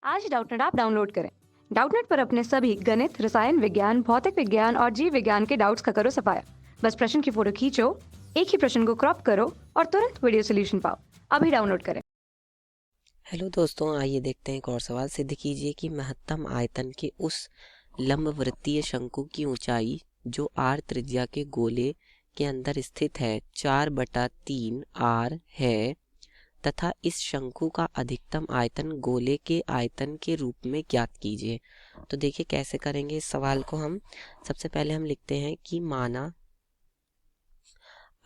आज Doubtnut app download करें। Doubtnut पर अपने सभी गणित, रसायन विज्ञान, भौतिक विज्ञान और जीव विज्ञान के डाउट्स का करो सफाया। बस प्रश्न की फोटो खींचो, एक ही प्रश्न को क्रॉप करो और तुरंत वीडियो सोल्यूशन पाओ। अभी डाउनलोड करें। हेलो दोस्तों, आइए देखते हैं एक और सवाल। सिद्ध कीजिए कि महत्तम आयतन के उस लंबवृत्तीय शंकु की ऊंचाई जो r त्रिज्या के गोले के अंदर स्थित है 4/3 r है तथा इस शंकु का अधिकतम आयतन गोले के आयतन के रूप में ज्ञात कीजिए। तो देखिए कैसे करेंगे इस सवाल को हम। सबसे पहले हम लिखते हैं कि माना,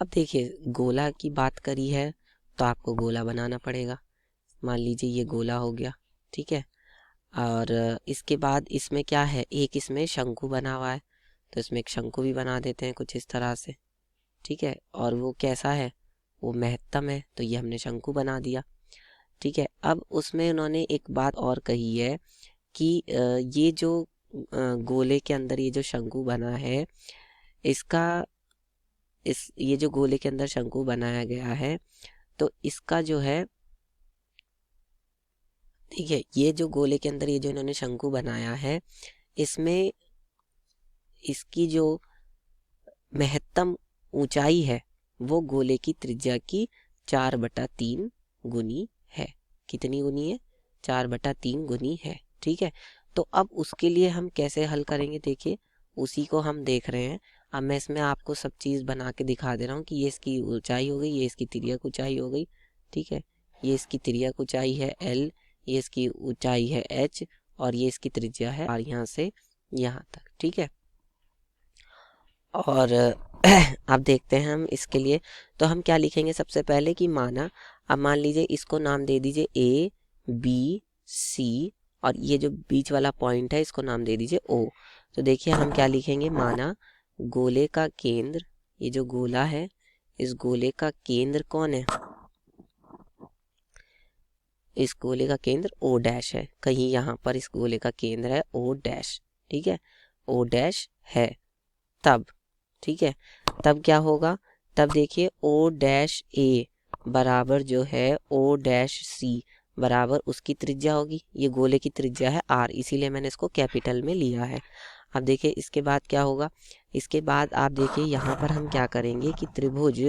अब देखिए गोला की बात करी है तो आपको गोला बनाना पड़ेगा। मान लीजिए ये गोला हो गया, ठीक है। और इसके बाद इसमें क्या है, एक इसमें शंकु बना हुआ है तो इसमें एक शंकु भी बना देते हैं कुछ इस तरह से, ठीक है। और वो कैसा है, वो महत्तम है तो ये हमने शंकु बना दिया, ठीक है। अब उसमें उन्होंने एक बात और कही है कि ये जो गोले के अंदर ये जो शंकु बना है, इसका ये जो गोले के अंदर शंकु बनाया गया है तो इसका जो है, ठीक है, ये जो गोले के अंदर ये जो इन्होंने शंकु बनाया है, इसमें इसकी जो महत्तम ऊंचाई है वो गोले की त्रिज्या की 4/3 गुनी है। कितनी गुनी है? 4/3 गुनी है, ठीक है। तो अब उसके लिए हम कैसे हल करेंगे, देखिए उसी को हम देख रहे हैं। अब मैं इसमें आपको सब चीज़ बना के दिखा दे रहा हूँ कि ये इसकी ऊंचाई हो गई, ये इसकी तिर्यक ऊंचाई हो गई, ठीक है। ये इसकी तिर्यक ऊंचाई है l, ये इसकी ऊंचाई है h और ये इसकी त्रिज्या है r, यहाँ से यहाँ तक, ठीक है। और अब देखते हैं हम इसके लिए, तो हम क्या लिखेंगे सबसे पहले कि माना, अब मान लीजिए इसको नाम दे दीजिए A B C और ये जो बीच वाला पॉइंट है इसको नाम दे दीजिए O। तो देखिए हम क्या लिखेंगे, माना गोले का केंद्र, ये जो गोला है इस गोले का केंद्र कौन है, इस गोले का केंद्र O डैश है। कहीं यहाँ पर इस गोले का केंद्र है O डैश, ठीक है, O डैश है। तब ठीक है, तब क्या होगा, तब देखिए O डैश A बराबर जो है O डैश C बराबर उसकी त्रिज्या होगी। ये गोले की त्रिज्या है R, इसीलिए मैंने इसको कैपिटल में लिया है। अब देखिए इसके बाद क्या होगा, इसके बाद आप देखिए यहाँ पर हम क्या करेंगे कि त्रिभुज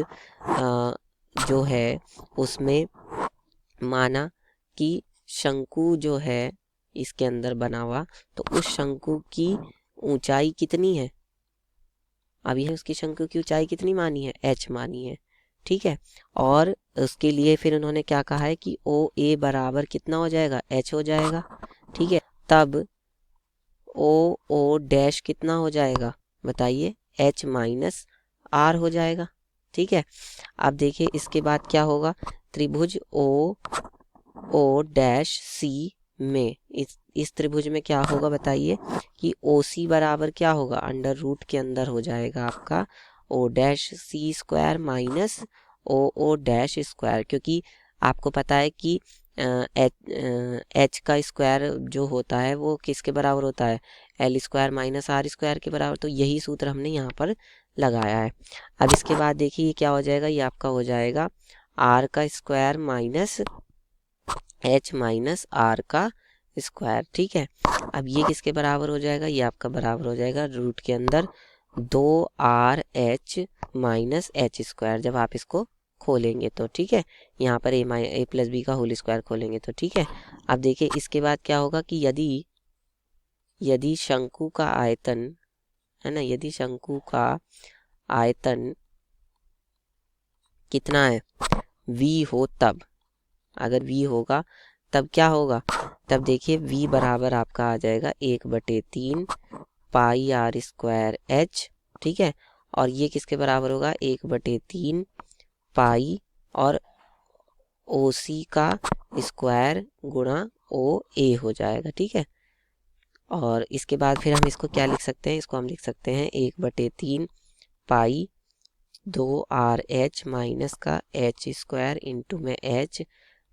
जो है उसमें माना कि शंकु जो है इसके अंदर बना हुआ, तो उस शंकु की ऊंचाई कितनी है, अभी है उसकी शंकु की ऊंचाई कितनी मानी है, h मानी है, ठीक है। और उसके लिए फिर उन्होंने क्या कहा है कि ओ ए बराबर कितना हो जाएगा, h हो जाएगा, ठीक है। तब ओ डैश कितना हो जाएगा बताइए, h माइनस आर हो जाएगा, ठीक है। अब देखिए इसके बाद क्या होगा, त्रिभुज ओ डैश सी में इस त्रिभुज में क्या होगा बताइए कि ओ सी बराबर क्या होगा, अंडर रूट के अंदर हो जाएगा आपका O dash C square minus O dash square, क्योंकि आपको पता है कि एच का स्क्वायर जो होता है वो किसके बराबर होता है, L square minus R square के बराबर। तो यही सूत्र हमने यहाँ पर लगाया है। अब इसके बाद देखिए ये क्या हो जाएगा, ये आपका हो जाएगा आर का square minus h minus R का स्क्वायर, ठीक है। अब ये किसके बराबर हो जाएगा, ये आपका बराबर हो जाएगा रूट के अंदर 2RH माइनस एच स्क्वायर, जब आप इसको खोलेंगे तो, ठीक है। यहाँ पर ए प्लस बी का होल स्क्वायर खोलेंगे तो, ठीक है। अब देखिए इसके बाद क्या होगा कि यदि शंकु का आयतन है ना, यदि शंकु का आयतन कितना है, v हो, तब अगर v होगा तब क्या होगा, तब देखिए v बराबर आपका आ जाएगा 1/3 पाई आर स्क्वायर h, ठीक है। और ये किसके बराबर होगा, 1/3 पाई और ओ सी का स्क्वायर गुणा ओ ए हो जाएगा, ठीक है। और इसके बाद फिर हम इसको क्या लिख सकते हैं, इसको हम लिख सकते हैं 1/3 पाई 2RH माइनस का h स्क्वायर इंटू में h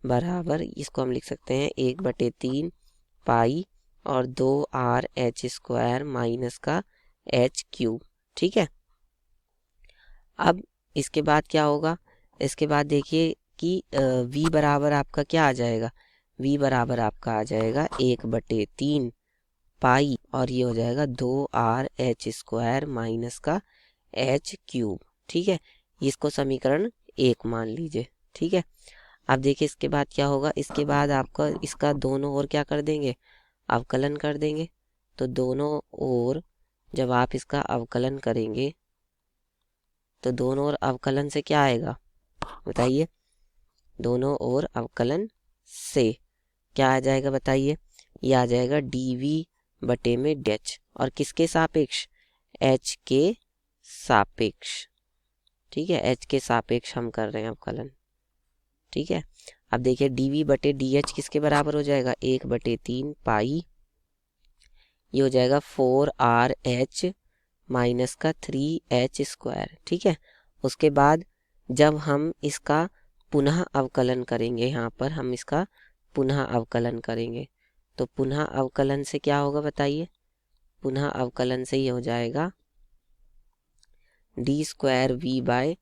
बराबर, इसको हम लिख सकते हैं 1/3 पाई और 2RH स्क्वायर माइनस का h क्यूब, ठीक है। अब इसके बाद क्या होगा, इसके बाद देखिए कि v बराबर आपका क्या आ जाएगा, v बराबर आपका आ जाएगा 1/3 पाई और ये हो जाएगा 2r(h²) माइनस का h³। ठीक है, इसको समीकरण 1 मान लीजिए। ठीक है, अब देखिए इसके बाद क्या होगा, इसके बाद आपका इसका दोनों ओर क्या कर देंगे, अवकलन कर देंगे। तो दोनों ओर जब आप इसका अवकलन करेंगे तो दोनों ओर अवकलन से क्या आएगा बताइए, दोनों ओर अवकलन से क्या आ जाएगा बताइए, ये आ जाएगा dv/h और किसके सापेक्ष, h के सापेक्ष। ठीक है, h के सापेक्ष हम कर रहे हैं अवकलन। ठीक है, अब देखिए dv/dh किसके बराबर हो जाएगा, 1/3 पाई, ये हो जाएगा 4rh माइनस का 3h²। ठीक है, उसके बाद जब हम इसका पुनः अवकलन करेंगे, यहाँ पर हम इसका पुनः अवकलन करेंगे तो पुनः अवकलन से क्या होगा बताइए, पुनः अवकलन से ये हो जाएगा d²v/dh²,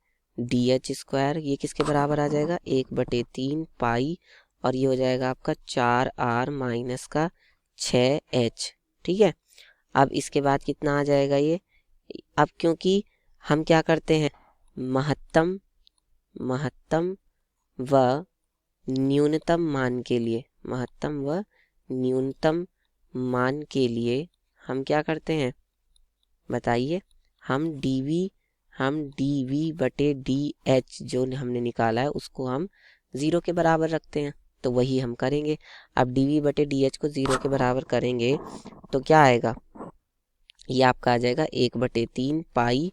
ये किसके बराबर आ जाएगा 1/3 पाई और ये हो जाएगा आपका 4r माइनस का 6h। ठीक है, अब इसके बाद कितना आ जाएगा ये, अब क्योंकि हम क्या करते हैं, महत्तम व न्यूनतम मान के लिए, महत्तम व न्यूनतम मान के लिए हम क्या करते हैं बताइए, हम dv/dh जो हमने निकाला है उसको हम 0 के बराबर रखते हैं, तो वही हम करेंगे। अब dv/dh को 0 के बराबर करेंगे तो क्या आएगा, ये आपका आ जाएगा 1/3 पाई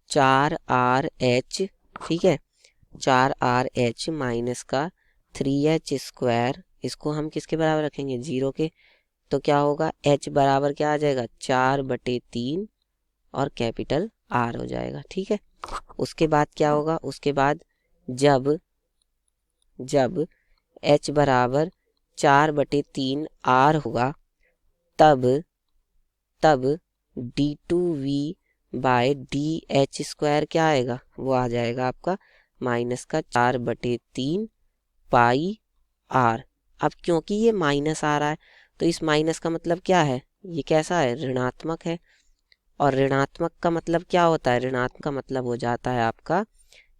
4rh। ठीक है, 4rh माइनस का 3h², इसको हम किसके बराबर रखेंगे 0 के, तो क्या होगा h बराबर क्या आ जाएगा 4/3 और कैपिटल R हो जाएगा। ठीक है, उसके बाद क्या होगा, उसके बाद जब h बराबर 4/3 R होगा तब d2v/dh² क्या आएगा, वो आ जाएगा आपका माइनस का 4/3 पाई R। अब क्योंकि ये माइनस आ रहा है तो इस माइनस का मतलब क्या है, ये कैसा है, ऋणात्मक है, और ऋणात्मक का मतलब क्या होता है, ऋणात्मक का मतलब हो जाता है आपका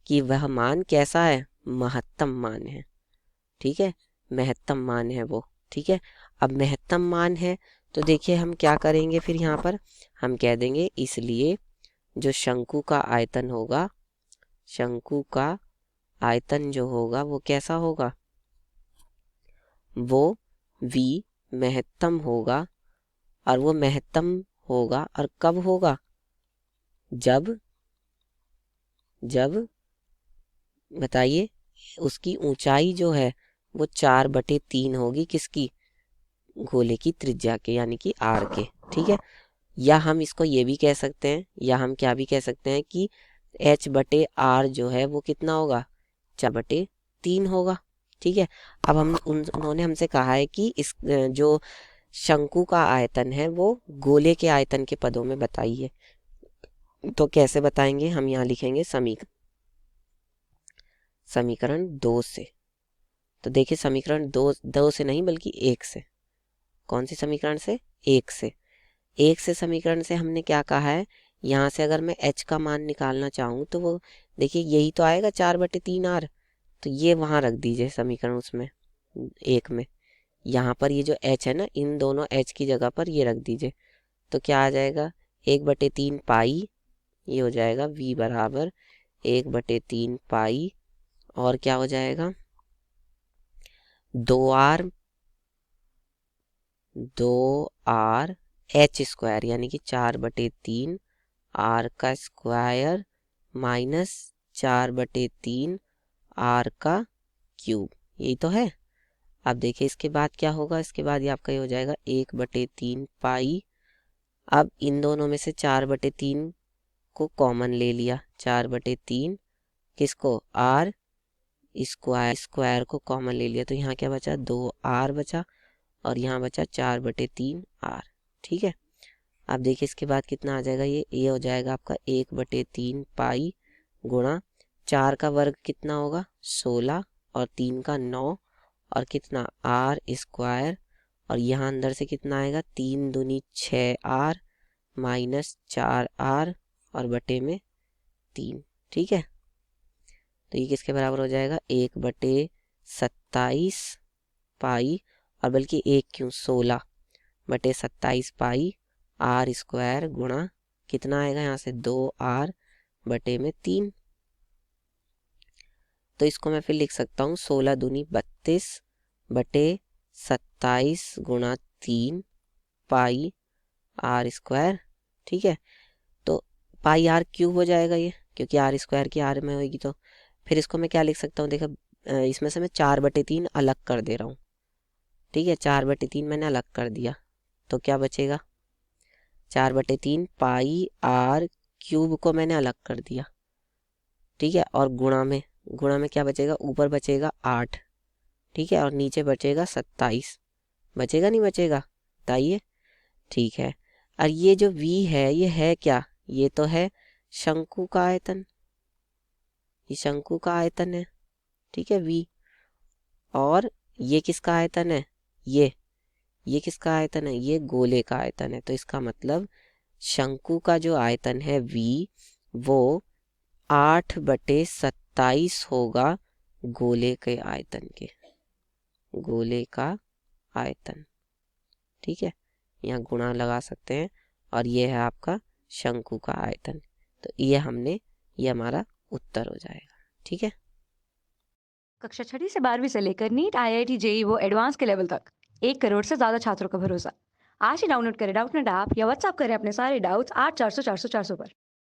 कि वह मान कैसा है, महत्तम मान है। ठीक है, महत्तम मान है वो। ठीक है, अब महत्तम मान है तो देखिए हम क्या करेंगे, फिर यहाँ पर हम कह देंगे इसलिए जो शंकु का आयतन होगा, शंकु का आयतन जो होगा वो कैसा होगा, वो v महत्तम होगा, और वो महत्तम होगा और कब होगा, जब बताइए उसकी ऊंचाई जो है वो 4/3 होगी किसकी, गोले की त्रिज्या के यानी कि r के। ठीक है, या हम इसको ये भी कह सकते हैं, या हम क्या भी कह सकते हैं कि h/r जो है वो कितना होगा 4/3 होगा। ठीक है, अब उन्होंने हमसे कहा है कि इस जो शंकु का आयतन है वो गोले के आयतन के पदों में बताइए, तो कैसे बताएंगे, हम यहाँ लिखेंगे समीकरण 2 से। तो देखिए समीकरण 2 से नहीं बल्कि 1 से, कौन सी समीकरण से, 1 से। 1 से समीकरण से हमने क्या कहा है, यहाँ से अगर मैं h का मान निकालना चाहूँ तो वो देखिए यही तो आएगा 4/3 R, तो ये वहाँ रख दीजिए समीकरण उसमें 1 में, यहाँ पर ये जो h है ना, इन दोनों h की जगह पर ये रख दीजिए, तो क्या आ जाएगा 1/3 पाई, ये हो जाएगा v बराबर 1/3 पाई और क्या हो जाएगा 2r h² यानी कि 4/3 r का स्क्वायर माइनस 4/3 r का क्यूब, यही तो है। अब देखिए इसके बाद क्या होगा, इसके बाद ये आपका ये हो जाएगा 1/3 पाई, अब इन दोनों में से 4/3 को कॉमन ले लिया, 4/3 किसको, r स्क्वायर को कॉमन ले लिया, तो यहाँ क्या बचा 2r बचा और यहाँ बचा 4/3 r। ठीक है, अब देखिए इसके बाद कितना आ जाएगा, ये हो जाएगा आपका 1/3 पाई गुणा 4 का वर्ग कितना होगा 16 और 3 का 9 और कितना आर स्क्वायर, और यहाँ अंदर से कितना आएगा 3 दूनी 6r माइनस 4r और बटे में 3। ठीक है, तो ये किसके बराबर हो जाएगा 1/27 पाई, और बल्कि 1 क्यों 16/27 पाई आर स्क्वायर गुणा कितना आएगा यहाँ से 2r बटे में 3। तो इसको मैं फिर लिख सकता हूँ 16 दूनी 32 बटे 27 गुणा 3 पाई आर स्क्वायर। ठीक है, तो पाई आर क्यूब हो जाएगा ये, क्योंकि आर स्क्वायर की आर में होगी। तो फिर इसको मैं क्या लिख सकता हूँ, देखो इसमें से मैं 4/3 अलग कर दे रहा हूँ। ठीक है, 4/3 मैंने अलग कर दिया, तो क्या बचेगा 4/3 पाई आर क्यूब को मैंने अलग कर दिया। ठीक है, और गुणा में क्या बचेगा, ऊपर बचेगा 8। ठीक है, और नीचे बचेगा 27। बचेगा नहीं बचेगा, बताइए। ठीक है, और ये जो v है ये है क्या, ये तो है शंकु का आयतन, ये शंकु का आयतन है। ठीक है v, और ये किसका आयतन है, ये किसका आयतन है, ये गोले का आयतन है। तो इसका मतलब शंकु का जो आयतन है v वो 8/27 होगा गोले के आयतन के, गोले का आयतन। ठीक है, यहाँ गुणा लगा सकते हैं, और ये है आपका शंकु का आयतन। तो ये हमारा उत्तर हो जाएगा। ठीक है, कक्षा 6ठी से 12वीं से लेकर नीट, IIT, JEE वो एडवांस के लेवल तक 1 करोड़ से ज्यादा छात्रों का भरोसा। आज ही डाउनलोड करें डाउटनेट ऐप या व्हाट्सएप करें अपने सारे डाउट्स 8400 400 400 पर।